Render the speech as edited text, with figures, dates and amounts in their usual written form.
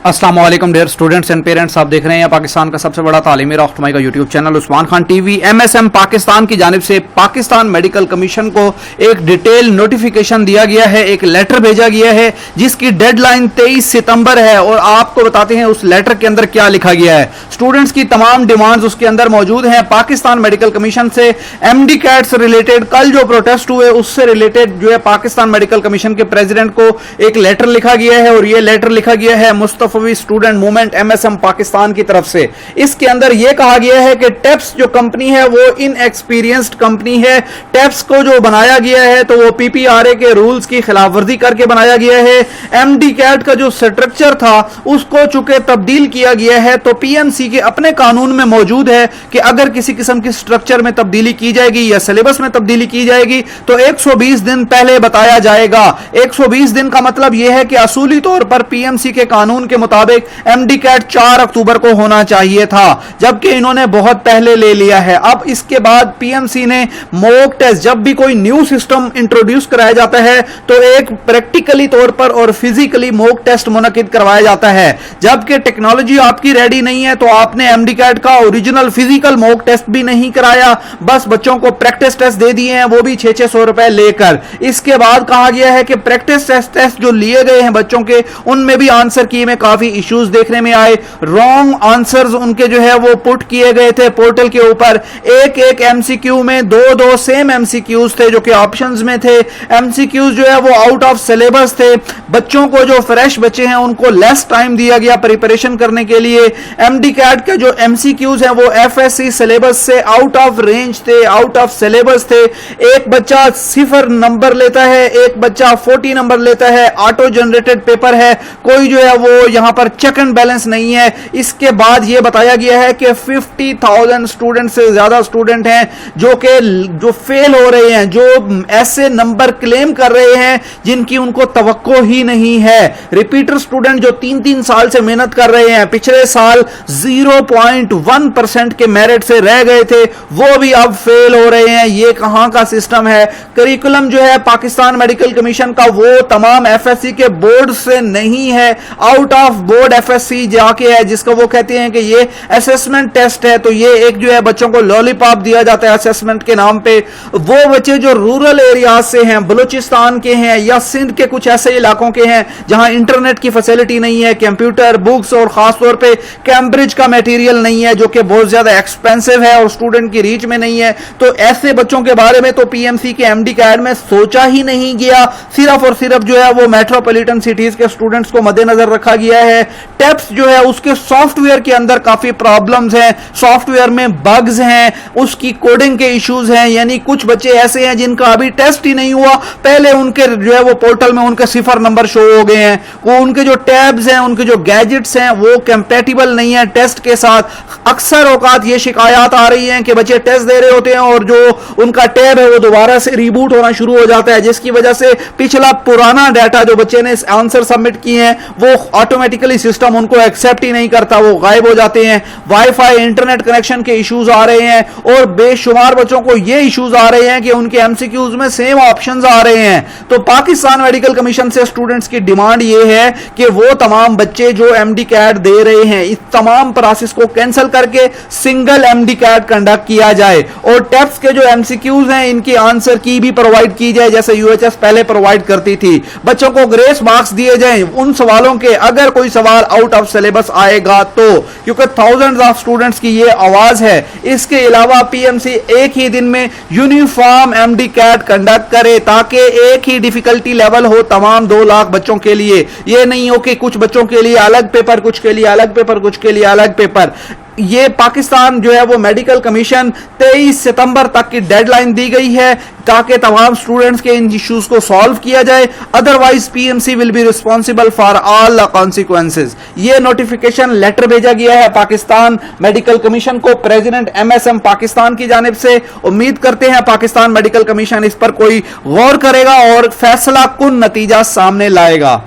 अस्सलाम वालेकुम dear students and parents, आप देख रहे हैं पाकिस्तान का सबसे बड़ा तालीमी राहनुमाई का YouTube channel Usman Khan TV. MSM Pakistan की जानिब से पाकिस्तान मेडिकल कमीशन को एक डिटेल नोटिफिकेशन दिया गया है, एक लेटर भेजा गया है जिसकी डेडलाइन 23 सितंबर है। और आपको बताते हैं उस लेटर के अंदर क्या लिखा गया है। स्टूडेंट्स की तमाम डिमांड्स उसके अंदर मौजूद हैं। पाकिस्तान मेडिकल कमीशन से एमडी कैट से रिलेटेड कल जो प्रोटेस्ट हुए उससे रिलेटेड जो है पाकिस्तान मेडिकल कमीशन के प्रेसिडेंट को एक लेटर लिखा गया है और यह लेटर लिखा गया है Mustafavi student movement MSM Pakistan की तरफ से। इसके अंदर यह कहा गया है कि टेप्स जो कंपनी है वो इनएक्सपीरियंस्ड कंपनी है। टेप्स को जो बनाया गया है तो वो पीपीआरए के रूल्स की खिलाफवर्जी करके बनाया गया है। एमडी कैट का जो स्ट्रक्चर था उसको चूंकि तब्दील किया गया है तो पीएमसी के अपने कानून में मौजूद है कि अगर किसी किस्म की स्ट्रक्चर में तब्दीली की जाएगी या सिलेबस में तब्दीली की जाएगी तो 120 दिन पहले बताया जाएगा। 120 दिन का मतलब यह है कि असूली तौर पर पीएमसी के कानून के मुताबिक एमडी कैट 4 अक्टूबर को होना चाहिए था, जबकि इन्होंने बहुत पहले ले लिया है। अब इसके बाद पीएमसी ने मॉक टेस्ट, जब भी कोई न्यू सिस्टम इंट्रोड्यूस कराया जाता है तो एक प्रैक्टिकली तौर पर और फिजिकली मॉक टेस्ट मुनक्किद करवाया जाता है। जबकि टेक्नोलॉजी आपकी रेडी नहीं है तो आपने एमडी कैट का ओरिजिनल फिजिकल मॉक टेस्ट भी नहीं कराया, बस बच्चों को प्रैक्टिस टेस्ट दे दिए हैं, वो भी 600 रुपए लेकर। इसके बाद कहा गया है कि प्रैक्टिस टेस्ट जो लिए गए हैं बच्चों के उनमें भी आंसर की में काफी इश्यूज देखने में आए। रॉन्ग आंसर्स उनके जो है वो पुट किए गए थे पोर्टल के ऊपर। एक एमसीक्यू में दो सेम एमसीक्यूज थे जो कि ऑप्शंस में थे। एमसीक्यूज जो है वो आउट ऑफ सिलेबस थे। बच्चों को जो फ्रेश बच्चे हैं उनको लेस टाइम दिया गया प्रिपरेशन करने के लिए। एमडी कैट के जो एमसीक्यूज हैं वो एफएससी सिलेबस से आउट ऑफ रेंज थे, आउट ऑफ सिलेबस थे। एक बच्चा 0 नंबर लेता है, एक बच्चा 40 नंबर लेता है। ऑटो जनरेटेड पेपर है, कोई जो है वो यहां पर चेक एंड बैलेंस नहीं है। इसके बाद यह बताया गया है कि 50,000 स्टूडेंट से ज्यादा स्टूडेंट हैं जो फेल हो रहे हैं, जो ऐसे नंबर क्लेम कर रहे हैं जिनकी उनको तवक्को ही नहीं है। रिपीटर स्टूडेंट जो 3-3 साल से मेहनत कर रहे हैं, पिछले साल 0.1% के मेरिट से रह गए थे, वो भी अब फेल हो रहे हैं। ये कहां का सिस्टम है? करिकुलम जो है पाकिस्तान मेडिकल कमीशन का वो तमाम एफएससी के बोर्ड से नहीं है, आउट ऑफ बोर्ड एफएससी जाके है, जिसको वो कहते हैं कि ये असेसमेंट टेस्ट है। तो ये एक जो है बच्चों को लॉलीपॉप दिया जाता है असेसमेंट के नाम पे। वो बच्चे जो रूरल एरियाज से हैं, बलूचिस्तान के हैं या सिंध के कुछ ऐसे इलाकों के हैं जहां इंटरनेट की फैसिलिटी नहीं है, कंप्यूटर, बुक्स और खासतौर पे कैम्ब्रिज का मटेरियल नहीं है जो कि बहुत ज्यादा एक्सपेंसिव है और स्टूडेंट की रीच में नहीं है, तो ऐसे बच्चों के बारे में तो पीएमसी के एमडी कैट में सोचा ही नहीं गया। सिर्फ और सिर्फ जो है वो मेट्रोपॉलिटन सिटीज के स्टूडेंट्स को मद्देनजर रखा गया है। टेप्स जो है उसके सॉफ्टवेयर के अंदर काफी प्रॉब्लम्स हैं, सॉफ्टवेयर में बग्स हैं, उसकी कोडिंग के इश्यूज हैं। यानी कुछ बच्चे ऐसे हैं जिनका अभी टेस्ट ही नहीं हुआ, पहले उनके जो है वो पोर्टल में उनके 0 नंबर शो हो गए हैं। वो उनके जो टैब्स हैं, उनके जो गैजेट्स हैं वो कंपैटिबल नहीं है टेस्ट के साथ। अक्सर औकात ये शिकायत आ रही है कि बच्चे टेस्ट दे रहे होते हैं और जो उनका टैब है वो दोबारा से रिबूट होना शुरू हो जाता है, जिसकी वजह से पिछला पुराना डाटा जो बच्चे ने आंसर सबमिट किए हैं वो ऑटोमेटिकली सिस्टम उनको एक्सेप्ट ही नहीं करता, वो गायब हो जाते हैं। वाईफाई इंटरनेट कनेक्शन के इश्यूज आ रहे हैं और बेशुमार बच्चों को ये इश्यूज आ रहे हैं कि उनके एमसीक्यूज में सेम ऑप्शंस आ रहे हैं। तो पाकिस्तान मेडिकल कमीशन से स्टूडेंट्स की डिमांड ये है कि वो तमाम बच्चे जो एमडी कैट दे रहे हैं इस तमाम प्रोसेस को कैंसिल करके सिंगल एमडी कैट कंडक्ट किया जाए और टेप्स के जो एमसीक्यूज हैं इनकी आंसर की भी प्रोवाइड की जाए जैसे यूएचएस पहले प्रोवाइड करती थी। बच्चों को ग्रेस मार्क्स दिए जाएं उन सवालों के अगर कोई सवाल आउट ऑफ सिलेबस आएगा तो, क्योंकि थाउजेंड्स ऑफ स्टूडेंट्स की ये आवाज है। इसके अलावा पीएमसी एक ही दिन में यूनिफॉर्म एमडी कैट कंडक्ट करे ताकि एक ही डिफिकल्टी लेवल हो तमाम 2 लाख बच्चों के लिए। ये नहीं हो कि कुछ बच्चों के लिए अलग पेपर, कुछ के लिए अलग पेपर, कुछ के लिए अलग पेपर। ये पाकिस्तान जो है वो मेडिकल कमीशन 23 सितंबर तक की डेडलाइन दी गई है ताकि तमाम स्टूडेंट्स के इन इश्यूज को सॉल्व किया जाए, otherwise PMC will be responsible for all the consequences. ये नोटिफिकेशन लेटर भेजा गया है पाकिस्तान मेडिकल कमीशन को प्रेसिडेंट एमएसएम पाकिस्तान की जानिब से। उम्मीद करते हैं पाकिस्तान मेडिकल कमीशन इस पर कोई गौर करेगा और फैसला कुन नतीजा सामने लाएगा।